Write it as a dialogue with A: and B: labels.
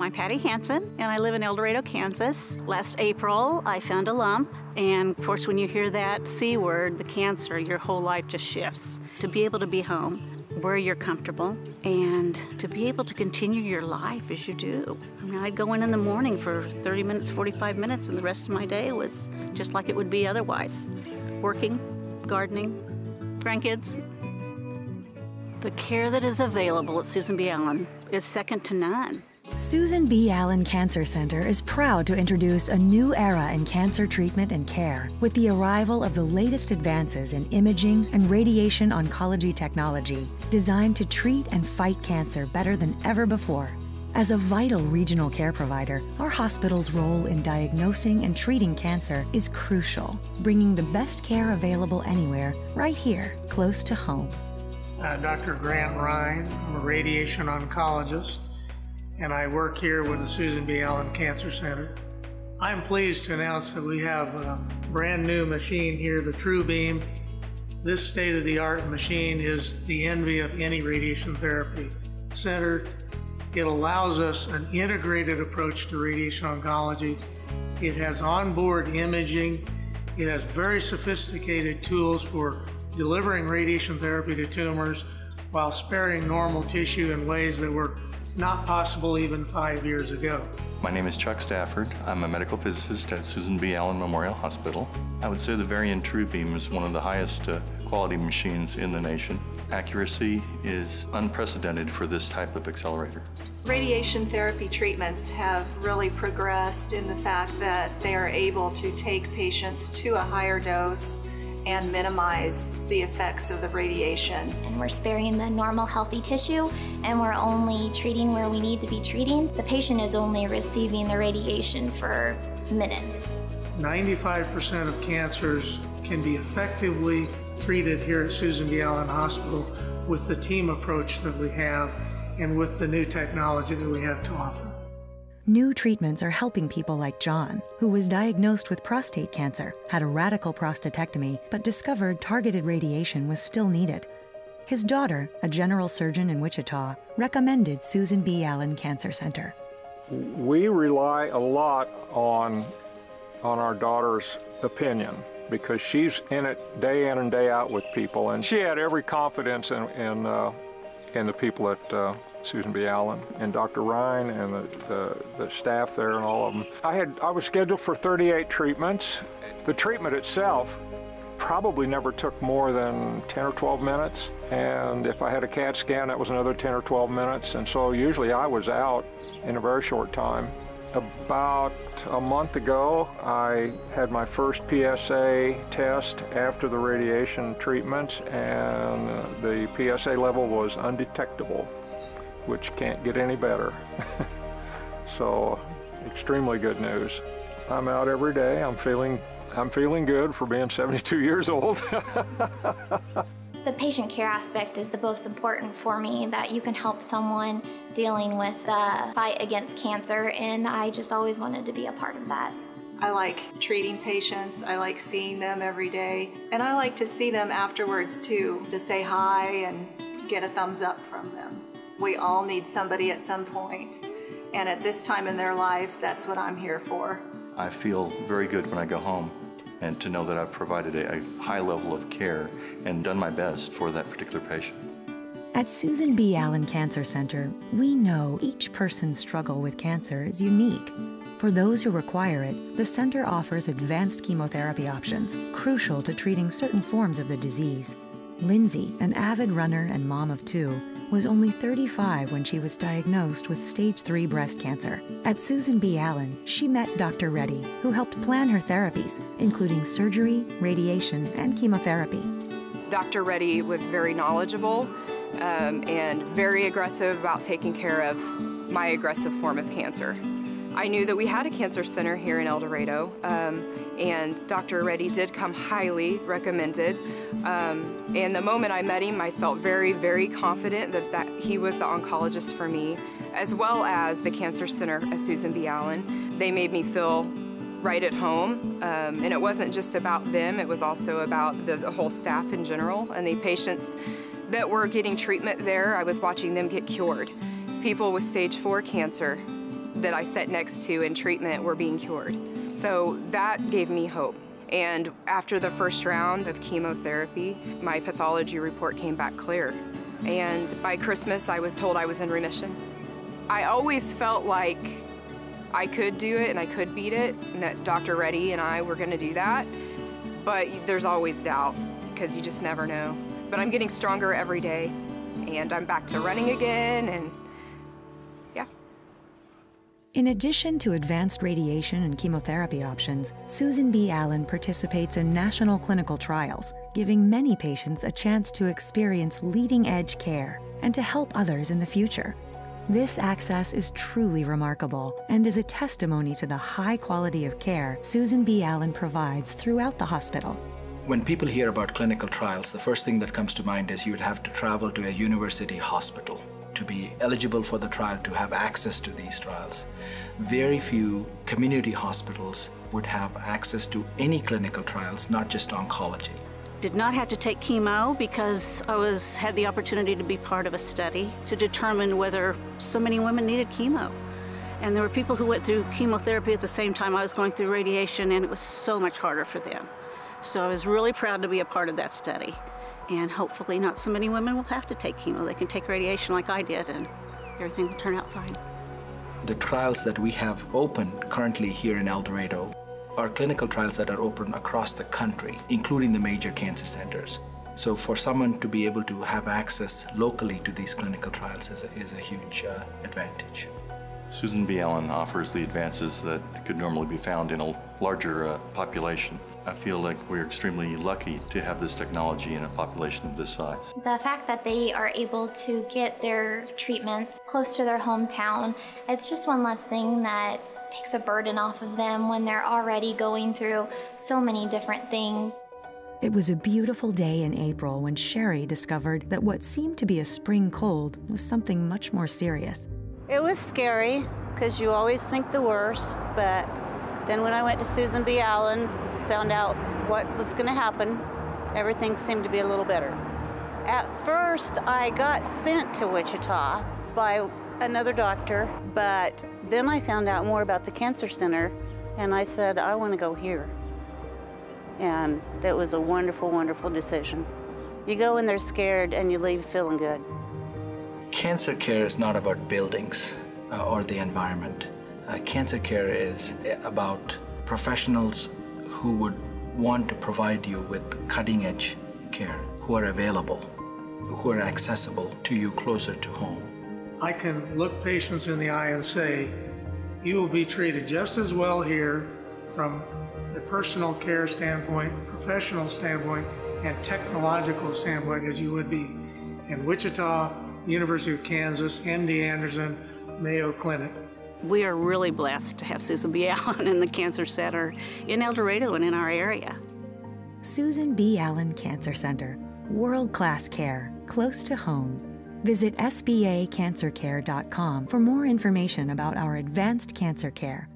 A: I'm Patty Hansen, and I live in El Dorado, Kansas. Last April, I found a lump, and of course, when you hear that C word, the cancer, your whole life just shifts. To be able to be home, where you're comfortable, and to be able to continue your life as you do. I mean, I'd go in the morning for 30 minutes, 45 minutes, and the rest of my day was just like it would be otherwise. Working, gardening, grandkids. The care that is available at Susan B. Allen is second to none.
B: Susan B. Allen Cancer Center is proud to introduce a new era in cancer treatment and care with the arrival of the latest advances in imaging and radiation oncology technology designed to treat and fight cancer better than ever before. As a vital regional care provider, our hospital's role in diagnosing and treating cancer is crucial, bringing the best care available anywhere, right here, close to home.
C: Dr. Grant Ryan, I'm a radiation oncologist, and I work here with the Susan B. Allen Cancer Center. I'm pleased to announce that we have a brand new machine here, the TrueBeam. This state-of-the-art machine is the envy of any radiation therapy center. It allows us an integrated approach to radiation oncology. It has onboard imaging. It has very sophisticated tools for delivering radiation therapy to tumors while sparing normal tissue in ways that were not possible even 5 years ago.
D: My name is Chuck Stafford. I'm a medical physicist at Susan B. Allen Memorial Hospital. I would say the Varian TrueBeam is one of the highest quality machines in the nation. Accuracy is unprecedented for this type of accelerator.
E: Radiation therapy treatments have really progressed in the fact that they are able to take patients to a higher dose and minimize the effects of the radiation.
F: And we're sparing the normal healthy tissue, and we're only treating where we need to be treating. The patient is only receiving the radiation for minutes.
C: 95% of cancers can be effectively treated here at Susan B. Allen Hospital with the team approach that we have and with the new technology that we have to offer.
B: New treatments are helping people like John, who was diagnosed with prostate cancer, had a radical prostatectomy, but discovered targeted radiation was still needed. His daughter, a general surgeon in Wichita, recommended Susan B. Allen Cancer Center.
G: We rely a lot on our daughter's opinion because she's in it day in and day out with people, and she had every confidence in the people at Susan B. Allen and Dr. Ryan and the staff there and all of them. I was scheduled for 38 treatments. The treatment itself probably never took more than 10 or 12 minutes. And if I had a CAT scan, that was another 10 or 12 minutes. And so usually I was out in a very short time. About a month ago, I had my first PSA test after the radiation treatment, and the PSA level was undetectable, which can't get any better. So, extremely good news. I'm out every day. I'm feeling good for being 72 years old.
F: The patient care aspect is the most important for me, that you can help someone dealing with the fight against cancer, and I just always wanted to be a part of that.
E: I like treating patients, I like seeing them every day, and I like to see them afterwards too, to say hi and get a thumbs up from them. We all need somebody at some point, and at this time in their lives, that's what I'm here for.
D: I feel very good when I go home, and to know that I've provided a high level of care and done my best for that particular patient.
B: At Susan B. Allen Cancer Center, we know each person's struggle with cancer is unique. For those who require it, the center offers advanced chemotherapy options, crucial to treating certain forms of the disease. Lindsay, an avid runner and mom of 2, was only 35 when she was diagnosed with stage 3 breast cancer. At Susan B. Allen, she met Dr. Reddy, who helped plan her therapies, including surgery, radiation, and chemotherapy.
H: Dr. Reddy was very knowledgeable and very aggressive about taking care of my aggressive form of cancer. I knew that we had a cancer center here in El Dorado, and Dr. Reddy did come highly recommended. And the moment I met him, I felt very, very confident that he was the oncologist for me, as well as the Cancer Center at Susan B. Allen. They made me feel right at home, and it wasn't just about them, it was also about the whole staff in general and the patients that were getting treatment there. I was watching them get cured. People with stage 4 cancer that I sat next to in treatment were being cured. So that gave me hope. And after the first round of chemotherapy, my pathology report came back clear. And by Christmas, I was told I was in remission. I always felt like I could do it and I could beat it, and that Dr. Reddy and I were gonna do that. But there's always doubt, because you just never know. But I'm getting stronger every day, and I'm back to running again, and yeah.
B: In addition to advanced radiation and chemotherapy options, Susan B. Allen participates in national clinical trials, giving many patients a chance to experience leading-edge care and to help others in the future. This access is truly remarkable and is a testimony to the high quality of care Susan B. Allen provides throughout the hospital.
I: When people hear about clinical trials, the first thing that comes to mind is you would have to travel to a university hospital to be eligible for the trial, to have access to these trials. Very few community hospitals would have access to any clinical trials, not just oncology.
A: Did not have to take chemo because I had the opportunity to be part of a study to determine whether so many women needed chemo. And there were people who went through chemotherapy at the same time I was going through radiation, and it was so much harder for them. So I was really proud to be a part of that study. And hopefully not so many women will have to take chemo. They can take radiation like I did, and everything will turn out fine.
I: The trials that we have open currently here in El Dorado are clinical trials that are open across the country, including the major cancer centers. So for someone to be able to have access locally to these clinical trials is a huge advantage.
D: Susan B. Allen offers the advances that could normally be found in a larger population. I feel like we're extremely lucky to have this technology in a population of this size.
F: The fact that they are able to get their treatments close to their hometown, it's just one less thing that takes a burden off of them when they're already going through so many different things.
B: It was a beautiful day in April when Sherry discovered that what seemed to be a spring cold was something much more serious.
J: It was scary because you always think the worst, but then when I went to Susan B. Allen, found out what was going to happen, everything seemed to be a little better. At first, I got sent to Wichita by another doctor, but then I found out more about the cancer center, and I said, I want to go here. And it was a wonderful, wonderful decision. You go in there scared, and you leave feeling good.
I: Cancer care is not about buildings or the environment. Cancer care is about professionals who would want to provide you with cutting-edge care, who are available, who are accessible to you closer to home.
C: I can look patients in the eye and say, you will be treated just as well here from a personal care standpoint, professional standpoint, and technological standpoint as you would be in Wichita, University of Kansas, MD Anderson, Mayo Clinic.
A: We are really blessed to have Susan B. Allen in the Cancer Center in El Dorado and in our area.
B: Susan B. Allen Cancer Center, world-class care, close to home. Visit sbacancercare.com for more information about our advanced cancer care.